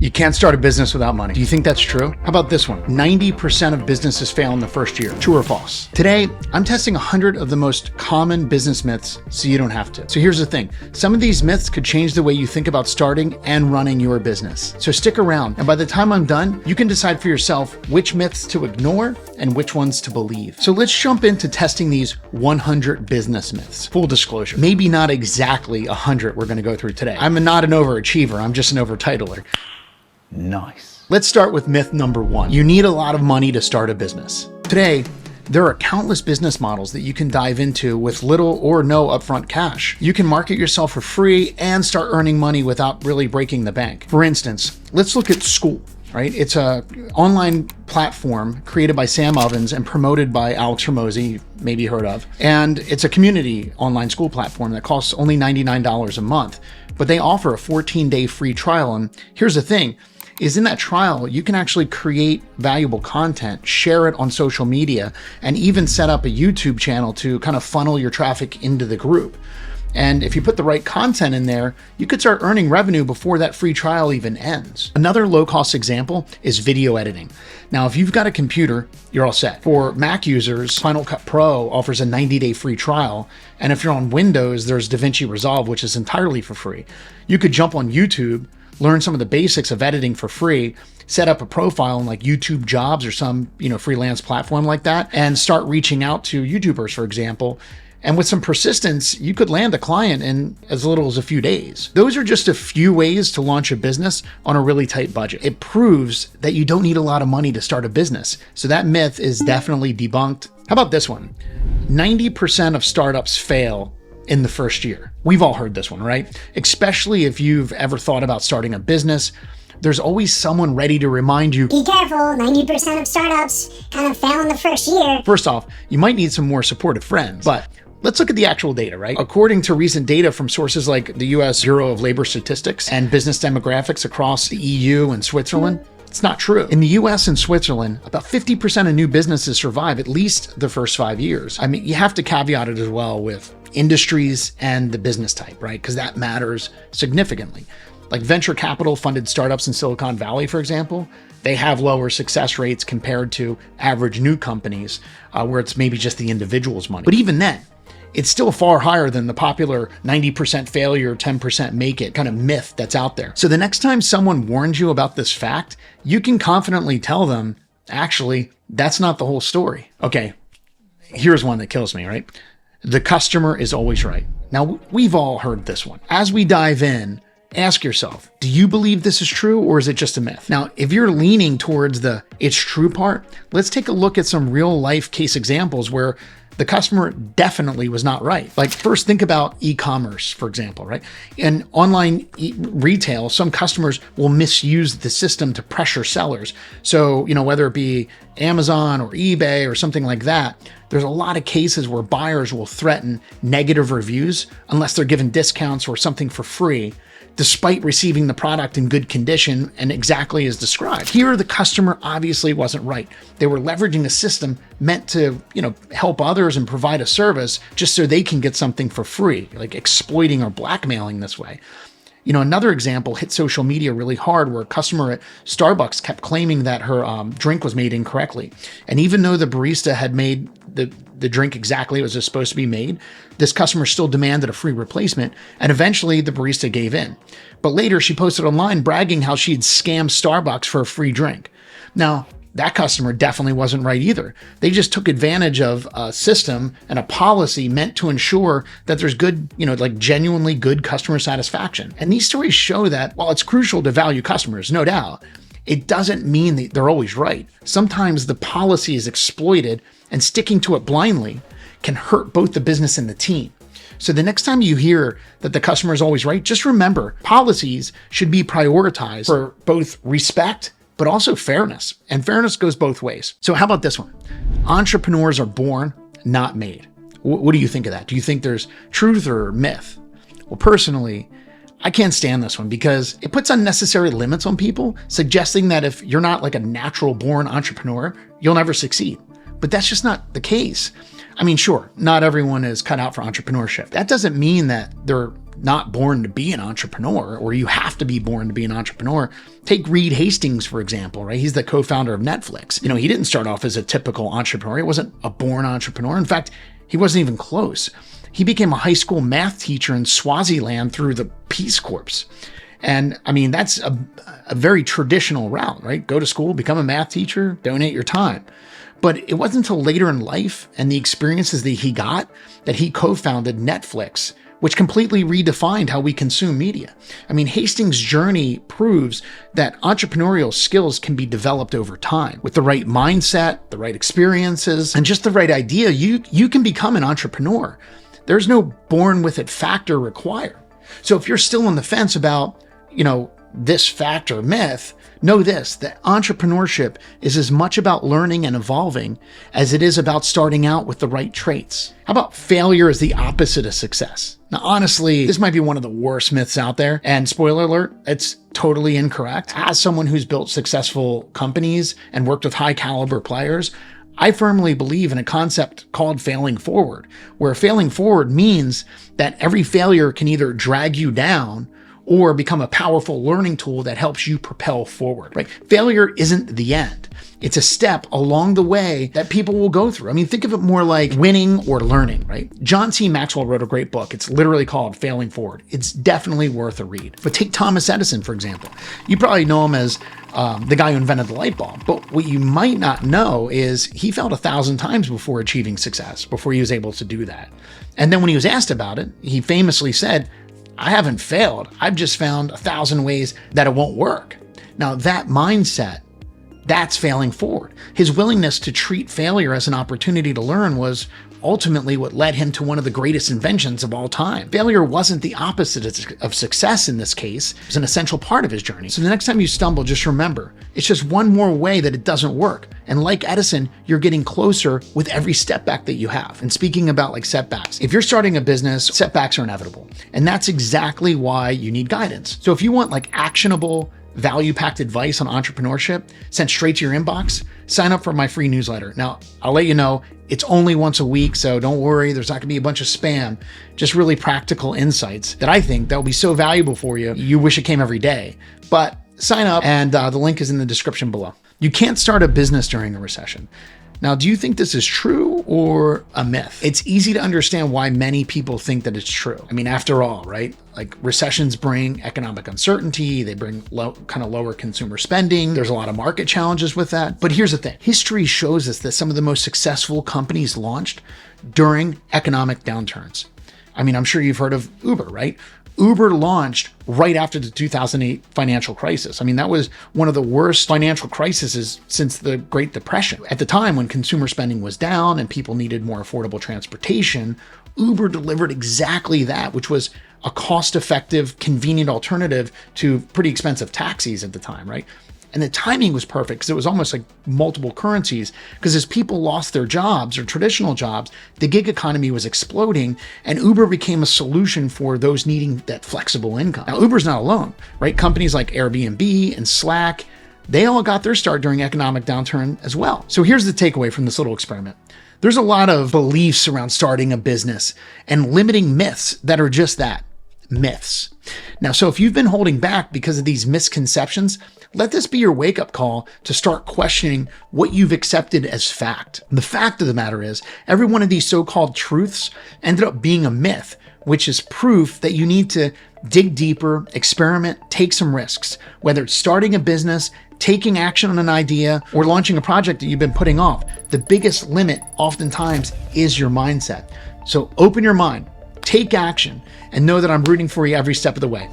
You can't start a business without money. Do you think that's true? How about this one? 90% of businesses fail in the first year. True or false? Today, I'm testing 100 of the most common business myths so you don't have to. So here's the thing. Some of these myths could change the way you think about starting and running your business. So stick around, and by the time I'm done, you can decide for yourself which myths to ignore and which ones to believe. So let's jump into testing these 100 business myths. Full disclosure, maybe not exactly 100 we're gonna go through today. I'm not an overachiever, I'm just an overtitler. Nice. Let's start with myth number 1. You need a lot of money to start a business. Today, there are countless business models that you can dive into with little or no upfront cash. You can market yourself for free and start earning money without really breaking the bank. For instance, let's look at Skool, right? It's an online platform created by Sam Ovens and promoted by Alex Hormozi, maybe heard of. And it's a community online school platform that costs only $99 a month, but they offer a 14-day free trial. And here's the thing, is in that trial, you can actually create valuable content, share it on social media, and even set up a YouTube channel to kind of funnel your traffic into the group. And if you put the right content in there, you could start earning revenue before that free trial even ends. Another low-cost example is video editing. Now, if you've got a computer, you're all set. For Mac users, Final Cut Pro offers a 90-day free trial. And if you're on Windows, there's DaVinci Resolve, which is entirely for free. You could jump on YouTube, learn some of the basics of editing for free, set up a profile in like YouTube Jobs or some, freelance platform like that, and start reaching out to YouTubers, for example. And with some persistence, you could land a client in as little as a few days. Those are just a few ways to launch a business on a really tight budget. It proves that you don't need a lot of money to start a business. So that myth is definitely debunked. How about this one? 90% of startups fail in the first year. We've all heard this one, right? Especially if you've ever thought about starting a business. There's always someone ready to remind you, be careful, 90% of startups kind of fail in the first year. First off, you might need some more supportive friends, but let's look at the actual data, right? According to recent data from sources like the US Bureau of Labor Statistics and business demographics across the EU and Switzerland, it's not true. In the US and Switzerland, about 50% of new businesses survive at least the first 5 years. I mean, you have to caveat it as well with industries and the business type, right? Because that matters significantly. Like venture capital funded startups in Silicon Valley, for example, they have lower success rates compared to average new companies where it's maybe just the individual's money. But even then, it's still far higher than the popular 90% failure, 10% make it kind of myth that's out there. So the next time someone warns you about this fact, you can confidently tell them, actually, that's not the whole story. Okay, here's one that kills me, right? The customer is always right. Now, we've all heard this one. As we dive in, ask yourself, do you believe this is true or is it just a myth? Now, if you're leaning towards the it's true part, let's take a look at some real life case examples where the customer definitely was not right. Like first, think about e-commerce, for example, right? In online retail, some customers will misuse the system to pressure sellers. So, whether it be Amazon or eBay or something like that, there's a lot of cases where buyers will threaten negative reviews unless they're given discounts or something for free, despite receiving the product in good condition and exactly as described. Here, the customer obviously wasn't right. They were leveraging a system meant to, help others and provide a service just so they can get something for free, like exploiting or blackmailing this way. Another example hit social media really hard where a customer at Starbucks kept claiming that her drink was made incorrectly. And even though the barista had made the drink exactly as it was supposed to be made, this customer still demanded a free replacement, and eventually the barista gave in. But later she posted online bragging how she had scammed Starbucks for a free drink. Now, that customer definitely wasn't right either. They just took advantage of a system and a policy meant to ensure that there's good, genuinely good customer satisfaction. And these stories show that while it's crucial to value customers, no doubt, it doesn't mean that they're always right. Sometimes the policy is exploited and sticking to it blindly can hurt both the business and the team. So the next time you hear that the customer is always right, just remember policies should be prioritized for both respect but also fairness. And fairness goes both ways. So how about this one? Entrepreneurs are born, not made. What do you think of that? Do you think there's truth or myth? Well, personally, I can't stand this one because it puts unnecessary limits on people, suggesting that if you're not like a natural born entrepreneur, you'll never succeed. But that's just not the case. I mean, sure, not everyone is cut out for entrepreneurship. That doesn't mean that they're not born to be an entrepreneur, or you have to be born to be an entrepreneur. Take Reed Hastings, for example, right? He's the co-founder of Netflix. He didn't start off as a typical entrepreneur. He wasn't a born entrepreneur. In fact, he wasn't even close. He became a high school math teacher in Swaziland through the Peace Corps. And that's a very traditional route, right? Go to school, become a math teacher, donate your time. But it wasn't until later in life and the experiences that he got that he co-founded Netflix, which completely redefined how we consume media. Hastings' journey proves that entrepreneurial skills can be developed over time. With the right mindset, the right experiences, and just the right idea, you can become an entrepreneur. There's no born with it factor required. So if you're still on the fence about, this fact or myth, know this, that entrepreneurship is as much about learning and evolving as it is about starting out with the right traits. How about failure is the opposite of success? Now, honestly, this might be one of the worst myths out there. And spoiler alert, it's totally incorrect. As someone who's built successful companies and worked with high caliber players, I firmly believe in a concept called failing forward, where failing forward means that every failure can either drag you down or become a powerful learning tool that helps you propel forward, right? Failure isn't the end. It's a step along the way that people will go through. Think of it more like winning or learning, right? John C. Maxwell wrote a great book. It's literally called Failing Forward. It's definitely worth a read. But take Thomas Edison, for example. You probably know him as the guy who invented the light bulb. But what you might not know is he failed 1,000 times before achieving success, before he was able to do that. And then when he was asked about it, he famously said, I haven't failed. I've just found 1,000 ways that it won't work. Now that mindset, that's failing forward. His willingness to treat failure as an opportunity to learn was ultimately what led him to one of the greatest inventions of all time. Failure wasn't the opposite of success in this case. It was an essential part of his journey. So the next time you stumble, just remember, it's just one more way that it doesn't work. And like Edison, you're getting closer with every step back that you have. And speaking about like setbacks, if you're starting a business, setbacks are inevitable. And that's exactly why you need guidance. So if you want like actionable, value-packed advice on entrepreneurship sent straight to your inbox, sign up for my free newsletter. Now, I'll let you know, it's only once a week, so don't worry, there's not gonna be a bunch of spam, just really practical insights that I think that will be so valuable for you, you wish it came every day. But sign up, and the link is in the description below. You can't start a business during a recession. Now, do you think this is true or a myth? It's easy to understand why many people think that it's true. After all, right? Like recessions bring economic uncertainty, they bring lower consumer spending. There's a lot of market challenges with that. But here's the thing. History shows us that some of the most successful companies launched during economic downturns. I'm sure you've heard of Uber, right? Uber launched right after the 2008 financial crisis. That was one of the worst financial crises since the Great Depression. At the time when consumer spending was down and people needed more affordable transportation, Uber delivered exactly that, which was a cost-effective, convenient alternative to pretty expensive taxis at the time, right? And the timing was perfect because it was almost like multiple currencies, because as people lost their jobs or traditional jobs, the gig economy was exploding and Uber became a solution for those needing that flexible income. Now, Uber's not alone, right? Companies like Airbnb and Slack, they all got their start during economic downturn as well. So here's the takeaway from this little experiment. There's a lot of beliefs around starting a business and limiting myths that are just that, myths. Now, so if you've been holding back because of these misconceptions, let this be your wake-up call to start questioning what you've accepted as fact. The fact of the matter is, every one of these so-called truths ended up being a myth, which is proof that you need to dig deeper, experiment, take some risks, whether it's starting a business, taking action on an idea, or launching a project that you've been putting off. The biggest limit oftentimes is your mindset. So open your mind, take action, and know that I'm rooting for you every step of the way.